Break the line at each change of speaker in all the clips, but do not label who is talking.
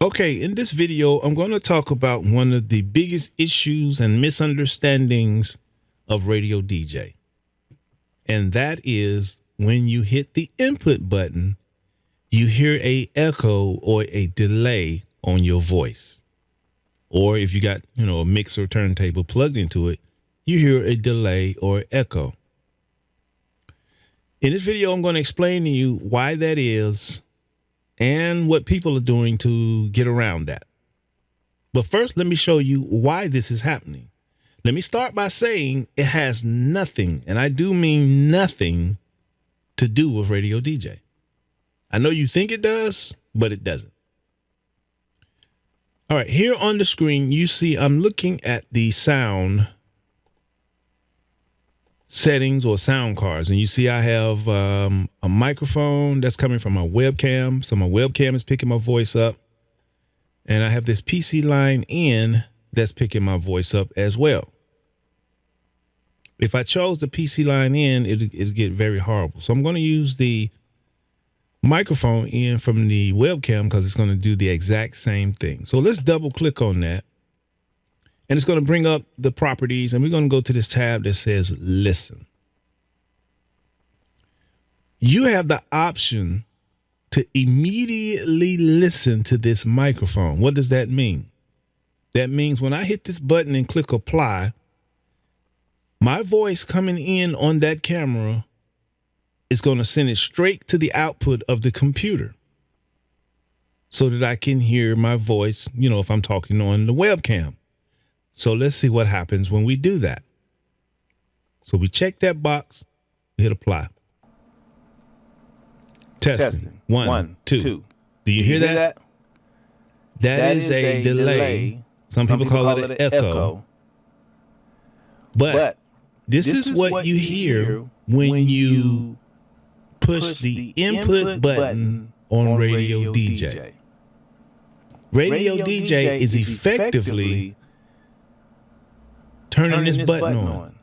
Okay, in this video, I'm going to talk about one of the biggest issues and misunderstandings of Radio DJ. And that is when you hit the input button, you hear a echo or a delay on your voice. Or if you got, a mixer turntable plugged into it, you hear a delay or echo. In this video, I'm going to explain to you why that is and what people are doing to get around that. But first, let me show you why this is happening. Let me start by saying it has nothing, and I do mean nothing, to do with Radio DJ. I know you think it does, but it doesn't. All right, here on the screen, you see I'm looking at the sound settings or sound cards, and you see I have a microphone that's coming from my webcam. So my webcam is picking my voice up, and I have this PC line in that's picking my voice up as well. If I chose the PC line in, it'd get very horrible. So I'm going to use the microphone in from the webcam because it's going to do the exact same thing. So let's double click on that. And it's going to bring up the properties, and we're going to go to this tab that says listen. You have the option to immediately listen to this microphone. What does that mean? That means when I hit this button and click apply, my voice coming in on that camera is going to send it straight to the output of the computer so that I can hear my voice, if I'm talking on the webcam. So let's see what happens when we do that. So we check that box, hit apply. Testing. One, two. Do you hear that? That is a delay. Some people call it an echo. But this is what you hear when you push the input button on Radio DJ. Radio DJ is effectively turning this button on,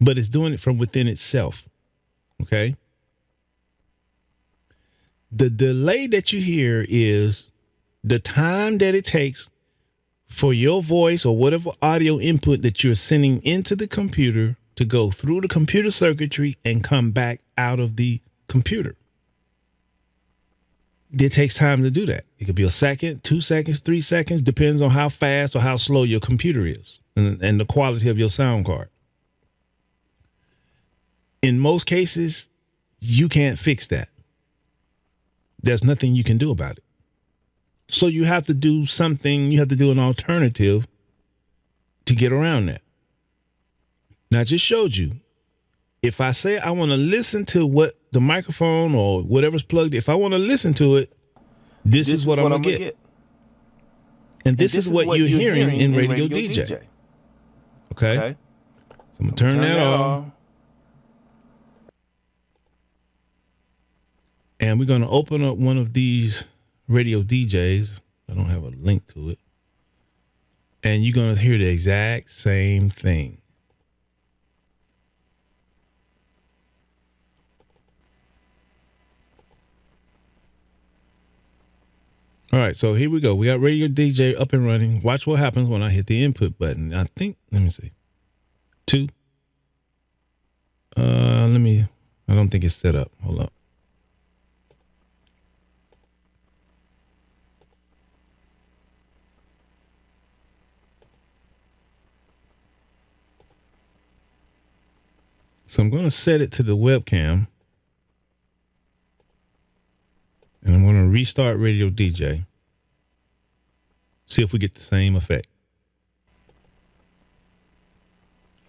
but it's doing it from within itself. Okay. The delay that you hear is the time that it takes for your voice or whatever audio input that you're sending into the computer to go through the computer circuitry and come back out of the computer. It takes time to do that. It could be a second, 2 seconds, 3 seconds, depends on how fast or how slow your computer is and the quality of your sound card. In most cases, you can't fix that. There's nothing you can do about it. So you have to do something, you have to do an alternative to get around that. Now, I just showed you. If I say I want to listen to what the microphone or whatever's plugged, if I want to listen to it, this is what I'm going to get. And this is what you're hearing in Radio DJ. Okay? So I'm going to turn that off. And we're going to open up one of these Radio DJs. I don't have a link to it. And you're going to hear the exact same thing. All right, so here we go. We got Radio DJ up and running. Watch what happens when I hit the input button. I think, let me see. 2. I don't think it's set up. Hold up. So I'm going to set it to the webcam. And I'm going to restart Radio DJ. See if we get the same effect.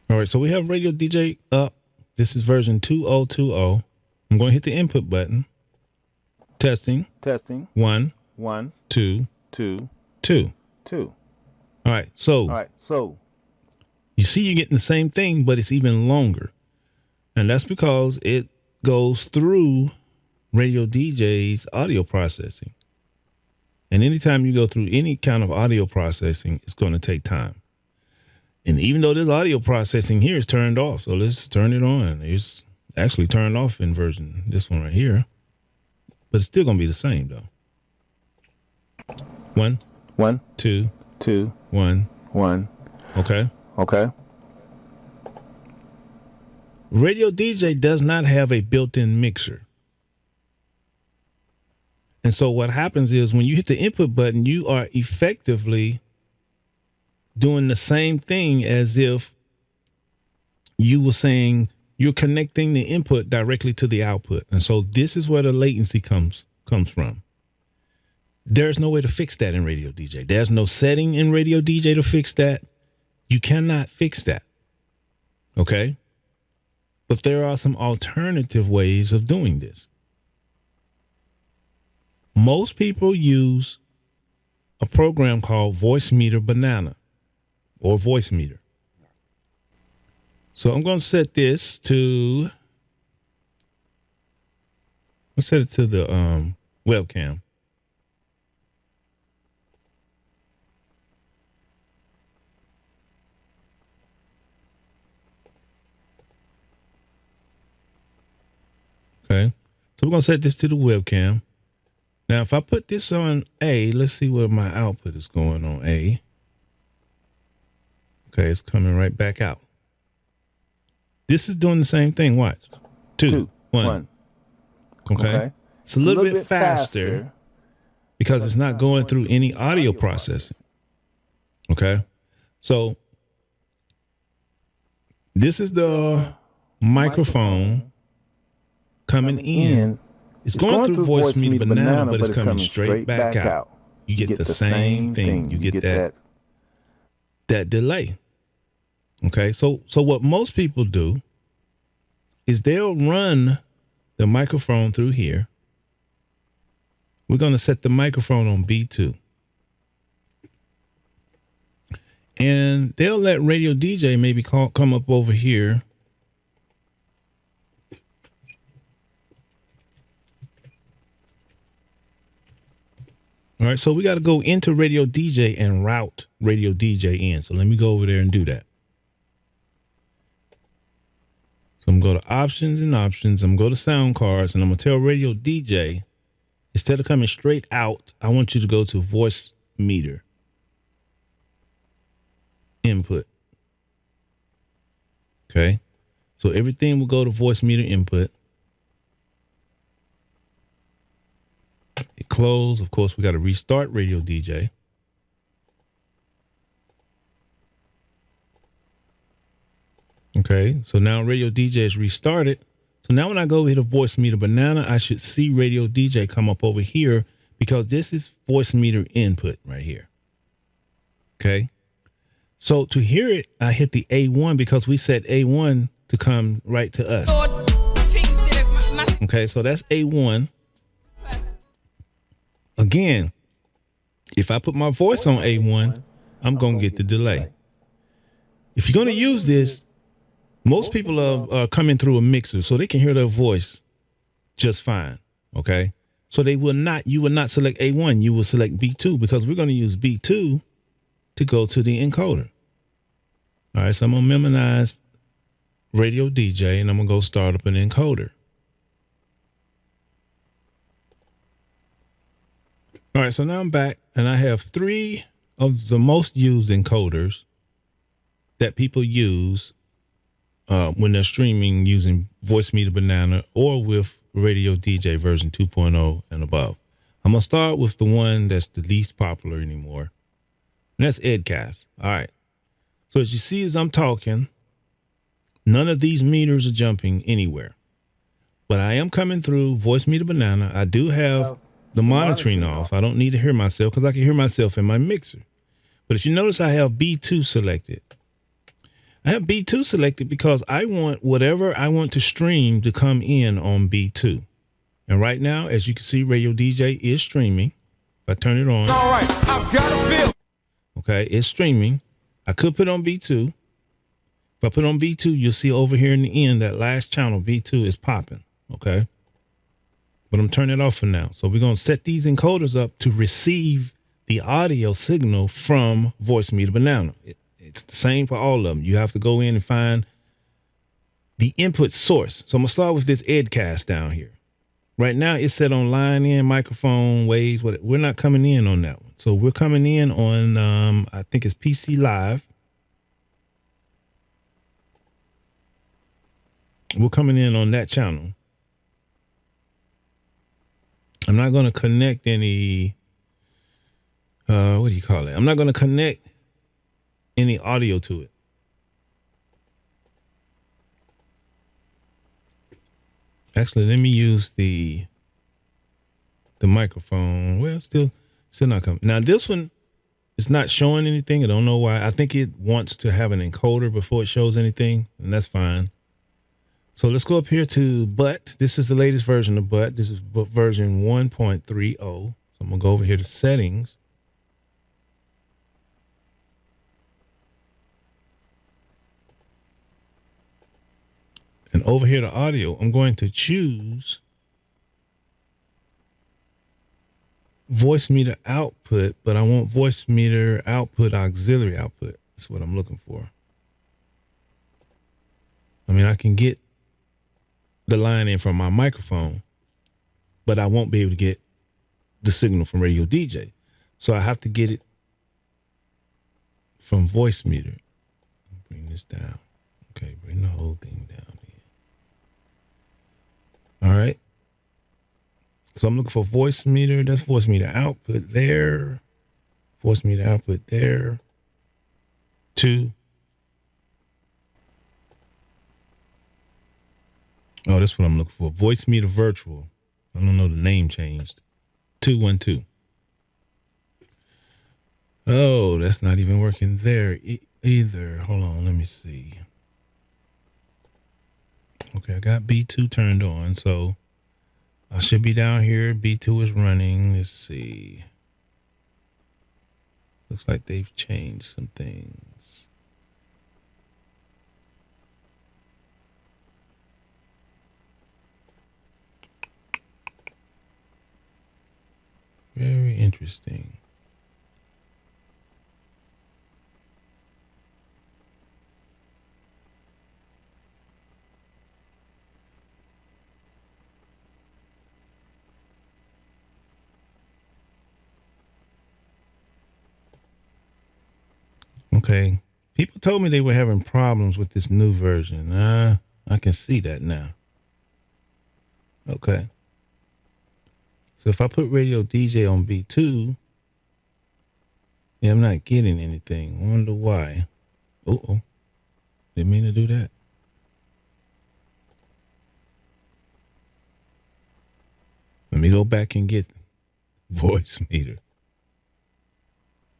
All right, so we have Radio DJ up. This is version 2020. I'm going to hit the input button. Testing. 1, 2, 2. All right, so you see you're getting the same thing, but it's even longer. And that's because it goes through Radio DJ's audio processing. And anytime you go through any kind of audio processing, it's going to take time. And even though this audio processing here is turned off, so let's turn it on. It's actually turned off in version, this one right here. But it's still going to be the same, though. 1,
1,
2,
2,
1,
1.
Okay.
Okay.
Radio DJ does not have a built-in mixer. And so what happens is when you hit the input button, you are effectively doing the same thing as if you were saying you're connecting the input directly to the output. And so this is where the latency comes from. There's no way to fix that in Radio DJ. There's no setting in Radio DJ to fix that. You cannot fix that. Okay? But there are some alternative ways of doing this. Most people use a program called VoiceMeeter Banana or VoiceMeeter. So I'm going to set this to, let's set it to the webcam. Okay. So we're going to set this to the webcam. Now, if I put this on A, let's see where my output is going on A. Okay, it's coming right back out. This is doing the same thing. Watch. 2, 1. Okay. It's a little bit faster because it's not going through any audio processing. Okay. So this is the microphone coming in. It's going through VoiceMeeter Banana, but it's coming straight back out. You get the same thing. You get that delay. Okay, so what most people do is they'll run the microphone through here. We're going to set the microphone on B2. And they'll let Radio DJ maybe come up over here. All right, so we got to go into Radio DJ and route Radio DJ in. So let me go over there and do that. So I'm going to go to options and options. I'm going to go to sound cards, and I'm going to tell Radio DJ, instead of coming straight out, I want you to go to VoiceMeeter input. Okay, so everything will go to VoiceMeeter input. It closed. Of course, we got to restart Radio DJ. Okay, so now Radio DJ is restarted. So now when I go over here to VoiceMeeter Banana, I should see Radio DJ come up over here because this is VoiceMeeter input right here. Okay, so to hear it, I hit the A1 because we set A1 to come right to us. Okay, so that's A1. Again, if I put my voice on A1, I'm going to get the delay. If you're going to use this, most people are coming through a mixer, so they can hear their voice just fine, okay? So you will not select A1, you will select B2 because we're going to use B2 to go to the encoder. All right, so I'm going to minimize Radio DJ, and I'm going to go start up an encoder. All right, so now I'm back, and I have 3 of the most used encoders that people use when they're streaming using VoiceMeeter Banana or with Radio DJ version 2.0 and above. I'm going to start with the one that's the least popular anymore, and that's Edcast. All right, so as you see as I'm talking, none of these meters are jumping anywhere, but I am coming through VoiceMeeter Banana. I do have the monitoring off. I don't need to hear myself because I can hear myself in my mixer. But if you notice, I have B2 selected. I have B2 selected because I want whatever I want to stream to come in on B2. And right now, as you can see, Radio DJ is streaming. If I turn it on. All right, I've got a feel. Okay, it's streaming. I could put on B2. If I put on B2, you'll see over here in the end, that last channel, B2 is popping. Okay. But I'm turning it off for now. So we're going to set these encoders up to receive the audio signal from VoiceMeeter Banana. It's the same for all of them. You have to go in and find the input source. So I'm going to start with this Edcast down here. Right now, it's set on line in, microphone, waves. We're not coming in on that one. So we're coming in on, I think it's PC Live. We're coming in on that channel. I'm not going to connect any, what do you call it? I'm not going to connect any audio to it. Actually, let me use the microphone. Well, still not coming. Now, this one is not showing anything. I don't know why. I think it wants to have an encoder before it shows anything, and that's fine. So let's go up here to Butt. This is the latest version of Butt. This is version 1.30. So I'm going to go over here to Settings. And over here to Audio, I'm going to choose VoiceMeeter output, but I want VoiceMeeter output auxiliary output. That's what I'm looking for. I mean, I can get the line in from my microphone, but I won't be able to get the signal from RadioDJ. So I have to get it from VoiceMeeter. Bring this down. Okay, bring the whole thing down here. All right. So I'm looking for VoiceMeeter. That's VoiceMeeter output there. VoiceMeeter output there. 2. Oh, that's what I'm looking for. VoiceMeeter virtual. I don't know, the name changed. 212. Oh, that's not even working there either. Hold on, let me see. Okay, I got B2 turned on, so I should be down here. B2 is running. Let's see. Looks like they've changed some things. Very interesting. Okay. People told me they were having problems with this new version. I can see that now. Okay. So if I put RadioDJ on B2, yeah, I'm not getting anything. I wonder why. Uh-oh. Didn't mean to do that. Let me go back and get VoiceMeeter.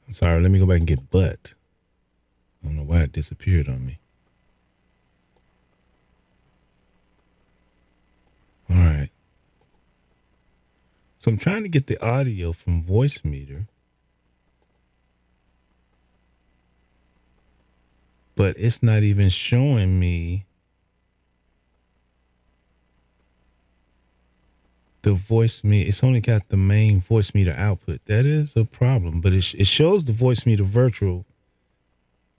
I'm sorry, let me go back and get Butt. I don't know why it disappeared on me. All right. So I'm trying to get the audio from VoiceMeeter, but it's not even showing me the VoiceMeeter. It's only got the main VoiceMeeter output. That is a problem, but it shows the VoiceMeeter virtual,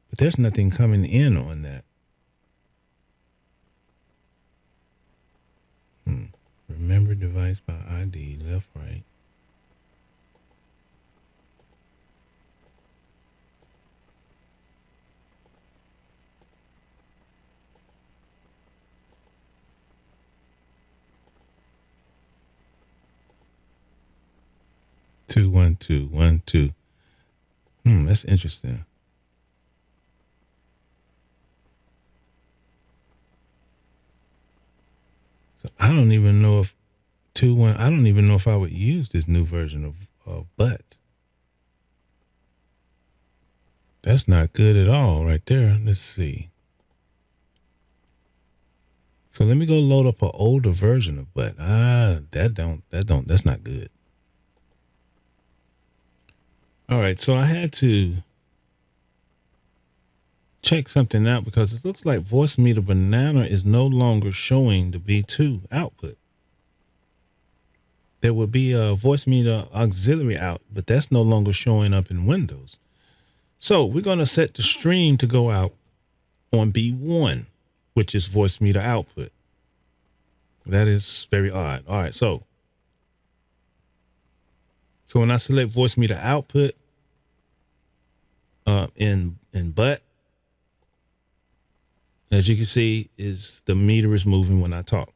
but there's nothing coming in on that. Remember device by ID, left, right. Two, 1, 2, 1, 2. That's interesting. So I don't even know if 2, 1. I don't even know if I would use this new version of Butt. That's not good at all, right there. Let's see. So let me go load up an older version of Butt. That's not good. All right, so I had to check something out because it looks like VoiceMeeter Banana is no longer showing the B2 output. There would be a VoiceMeeter auxiliary out, but that's no longer showing up in Windows. So we're going to set the stream to go out on B1, which is VoiceMeeter output. That is very odd. All right, so So when I select VoiceMeeter output in butt, as you can see, is the meter is moving when I talk.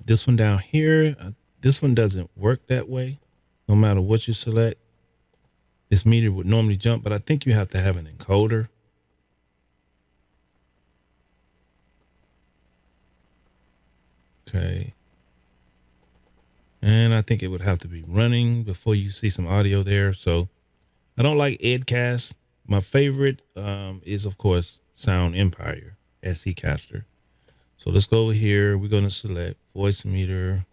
This one down here, this one doesn't work that way. No matter what you select, this meter would normally jump, but I think you have to have an encoder. Okay. And I think it would have to be running before you see some audio there. So I don't like Edcast. My favorite is, of course, Sound Empire, SE Caster. So let's go over here. We're going to select VoiceMeeter.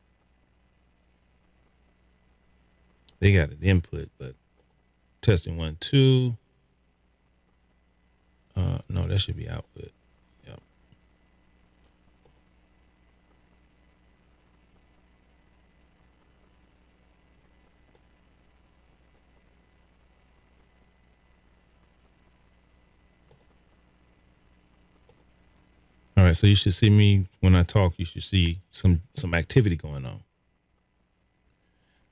They got an input, but testing 1, 2. No, that should be output. Yep. All right, so you should see me when I talk. You should see some activity going on.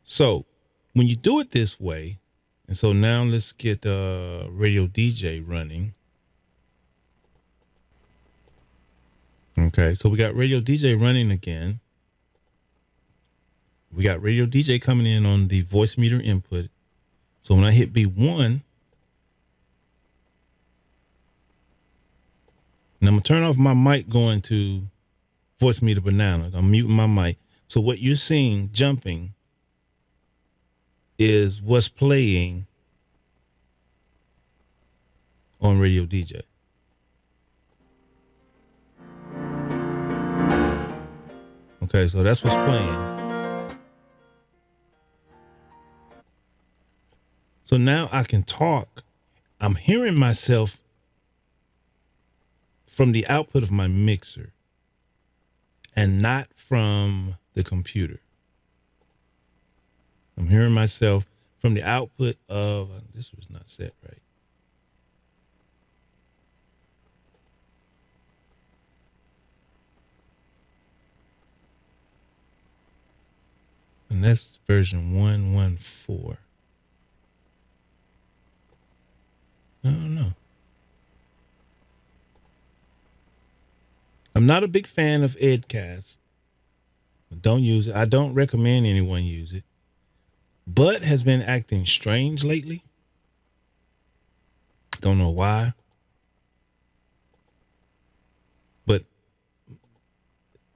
So when you do it this way, and so now let's get RadioDJ running. Okay, so we got RadioDJ running again. We got RadioDJ coming in on the VoiceMeeter input. So when I hit B1, and I'm going to turn off my mic going to VoiceMeeter Banana. I'm muting my mic. So what you're seeing jumping is what's playing on RadioDJ. Okay, so that's what's playing. So now I can talk. I'm hearing myself from the output of my mixer and not from the computer. I'm hearing myself from the output of, this was not set right. And that's version 114. I don't know. I'm not a big fan of Edcast. Don't use it. I don't recommend anyone use it. Bud has been acting strange lately. Don't know why. But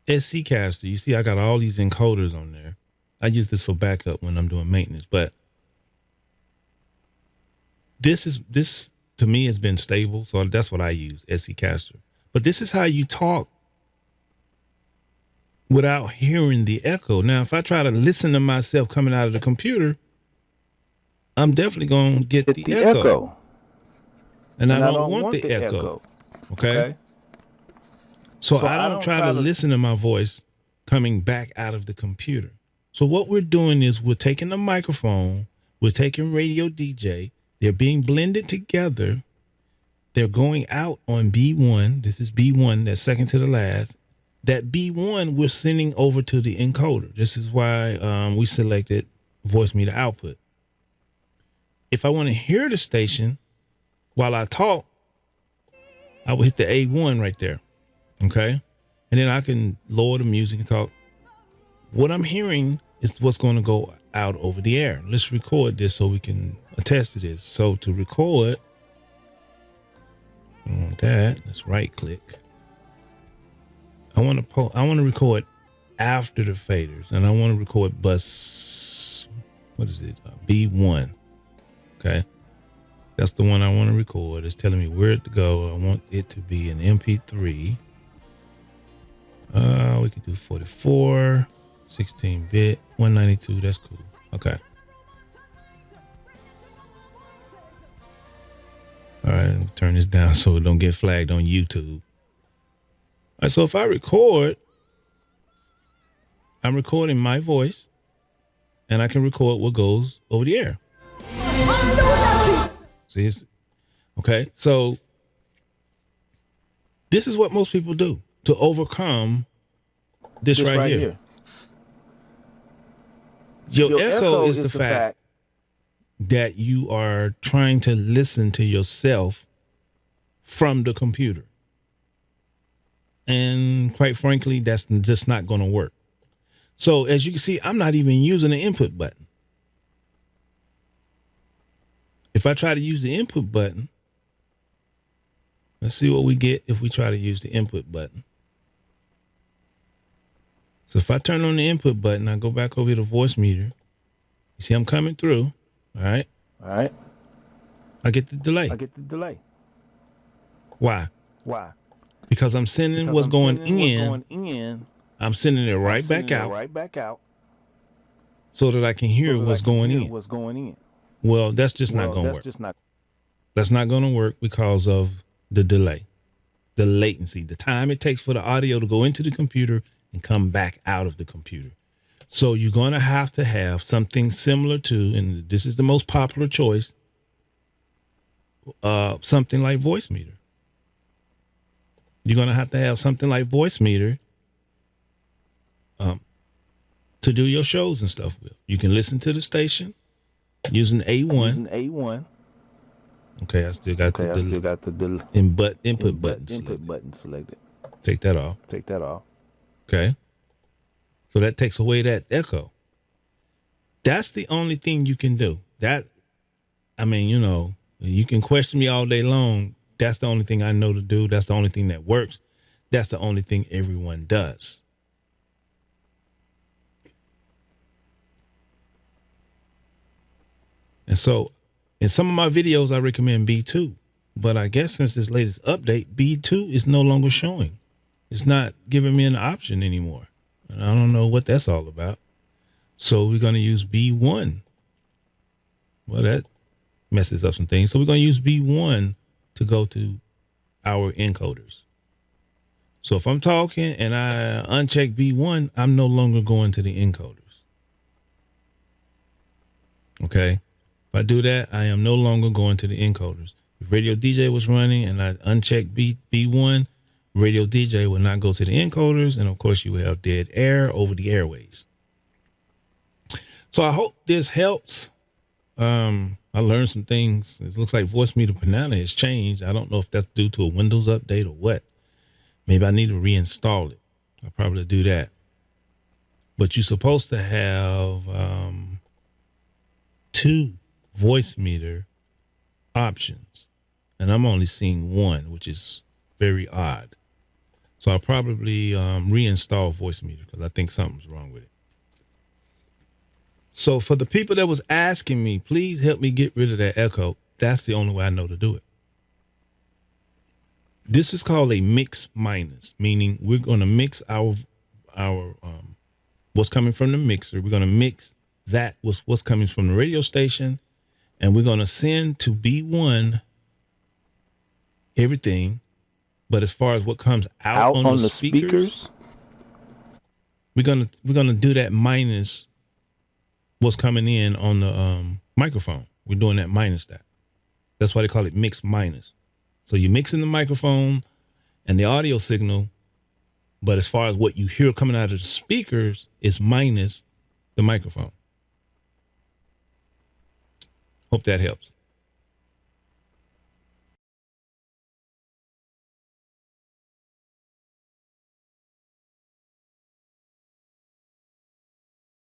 SC Caster, you see I got all these encoders on there. I use this for backup when I'm doing maintenance, but this to me has been stable, so that's what I use, SC Caster. But this is how you talk without hearing the echo. Now, if I try to listen to myself coming out of the computer, I'm definitely going to get the echo. And I don't want the echo. Okay? So I don't try to listen to my voice coming back out of the computer. So what we're doing is we're taking the microphone, we're taking RadioDJ, they're being blended together. They're going out on B1. This is B1, that's second to the last. That B1 we're sending over to the encoder. This is why we selected VoiceMeeter output. If I want to hear the station while I talk, I will hit the A1 right there. Okay? And then I can lower the music and talk. What I'm hearing is what's going to go out over the air. Let's record this so we can attest to this. So to record, I want that. Let's right click. I want to record after the faders, and I want to record bus. What is it? B1. Okay, that's the one I want to record. It's telling me where to go. I want it to be an MP3. We can do 44, 16-bit, 192. That's cool. Okay. All right, turn this down so it don't get flagged on YouTube. All right, so if I record, I'm recording my voice, and I can record what goes over the air. See, okay, so this is what most people do to overcome this right here. Your echo is the fact that you are trying to listen to yourself from the computer. And quite frankly, that's just not going to work. So as you can see, I'm not even using the input button. If I try to use the input button, let's see what we get if we try to use the input button. So if I turn on the input button, I go back over to VoiceMeeter. You see I'm coming through. All right. I get the delay. Why? Because I'm sending what's going in. I'm sending it right back out. So that I can hear what's going in. Well, that's just not going to work. That's not going to work because of the delay, the latency, the time it takes for the audio to go into the computer and come back out of the computer. So you're going to have something similar to, and this is the most popular choice, something like VoiceMeeter. You're going to have something like VoiceMeeter to do your shows and stuff with. You can listen to the station using A1. Okay, I still got the input button selected. Take that off. Okay. So that takes away that echo. That's the only thing you can do. You can question me all day long. That's the only thing I know to do. That's the only thing that works. That's the only thing everyone does. And so in some of my videos, I recommend B2. But I guess since this latest update, B2 is no longer showing. It's not giving me an option anymore. And I don't know what that's all about. So we're going to use B1. Well, that messes up some things. So we're going to use B1 to go to our encoders. So if I'm talking and I uncheck B1, I'm no longer going to the encoders. Okay. If I do that, I am no longer going to the encoders. If RadioDJ was running and I unchecked B1, RadioDJ will not go to the encoders. And of course you will have dead air over the airways. So I hope this helps. I learned some things. It looks like VoiceMeeter Banana has changed. I don't know if that's due to a Windows update or what. Maybe I need to reinstall it. I'll probably do that. But you're supposed to have 2 VoiceMeeter options. And I'm only seeing 1, which is very odd. So I'll probably reinstall VoiceMeeter because I think something's wrong with it. So for the people that was asking me, please help me get rid of that echo. That's the only way I know to do it. This is called a mix minus, meaning we're going to mix our what's coming from the mixer. We're going to mix that with what's coming from the radio station, and we're going to send to B1 everything. But as far as what comes out on the speakers, we're gonna do that minus what's coming in on the microphone. We're doing that minus that. That's why they call it mix minus. So you're mixing the microphone and the audio signal, but as far as what you hear coming out of the speakers is minus the microphone. Hope that helps.